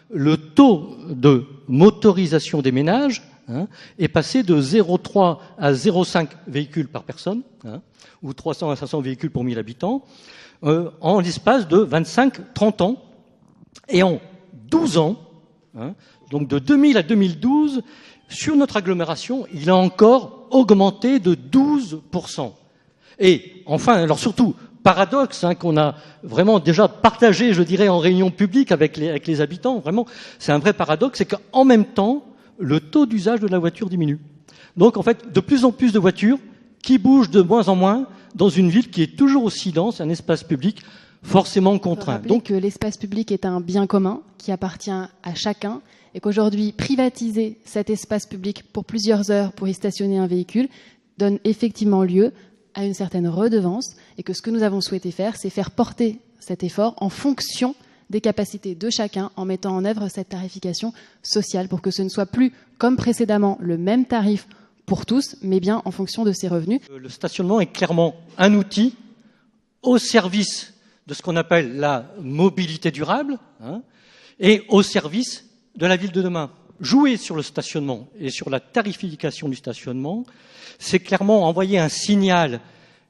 le taux de motorisation des ménages est passé de 0,3 à 0,5 véhicules par personne, ou 300 à 500 véhicules pour 1000 habitants, en l'espace de 25-30 ans. Et en 12 ans, donc de 2000 à 2012, sur notre agglomération, il a encore augmenté de 12%. Et enfin, alors surtout, paradoxe qu'on a vraiment déjà partagé, je dirais, en réunion publique avec les habitants, vraiment, c'est un vrai paradoxe, c'est qu'en même temps, le taux d'usage de la voiture diminue. Donc en fait, de plus en plus de voitures qui bougent de moins en moins dans une ville qui est toujours aussi dense, un espace public forcément contraint. Donc que l'espace public est un bien commun qui appartient à chacun et qu'aujourd'hui, privatiser cet espace public pour plusieurs heures pour y stationner un véhicule donne effectivement lieu à une certaine redevance et que ce que nous avons souhaité faire, c'est faire porter cet effort en fonction des capacités de chacun en mettant en œuvre cette tarification sociale pour que ce ne soit plus, comme précédemment, le même tarif pour tous, mais bien en fonction de ses revenus. Le stationnement est clairement un outil au service de ce qu'on appelle la mobilité durable et au service de la ville de demain. Jouer sur le stationnement et sur la tarification du stationnement, c'est clairement envoyer un signal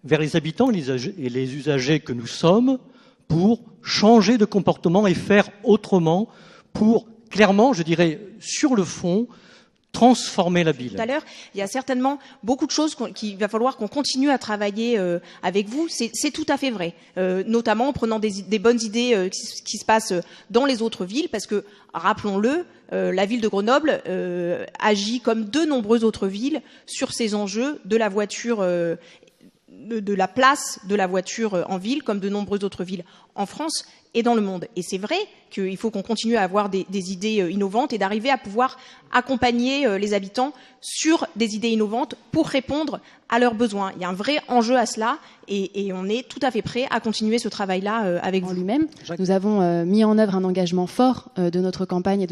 vers les habitants et les usagers que nous sommes pour changer de comportement et faire autrement, pour clairement, je dirais, sur le fond, transformer la ville. Tout à l'heure, il y a certainement beaucoup de choses qu'il va falloir qu'on continue à travailler avec vous. C'est tout à fait vrai, notamment en prenant des bonnes idées qui se passent dans les autres villes, parce que, rappelons-le, la ville de Grenoble agit comme de nombreuses autres villes sur ces enjeux de la voiture, de la place de la voiture en ville, comme de nombreuses autres villes en France et dans le monde. Et c'est vrai qu'il faut qu'on continue à avoir des idées innovantes et d'arriver à pouvoir accompagner les habitants sur des idées innovantes pour répondre à leurs besoins. Il y a un vrai enjeu à cela et on est tout à fait prêt à continuer ce travail-là avec vous. Lui-même, nous avons mis en œuvre un engagement fort de notre campagne et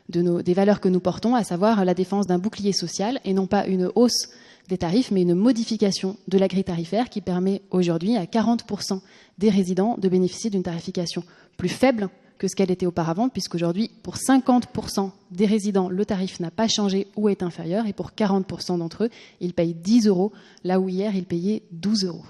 des valeurs que nous portons, à savoir la défense d'un bouclier social et non pas une hausse des tarifs, mais une modification de la grille tarifaire qui permet aujourd'hui à 40% des résidents de bénéficier d'une tarification plus faible que ce qu'elle était auparavant, puisqu'aujourd'hui, pour 50% des résidents, le tarif n'a pas changé ou est inférieur, et pour 40% d'entre eux, ils payent 10 €, là où hier, ils payaient 12 €.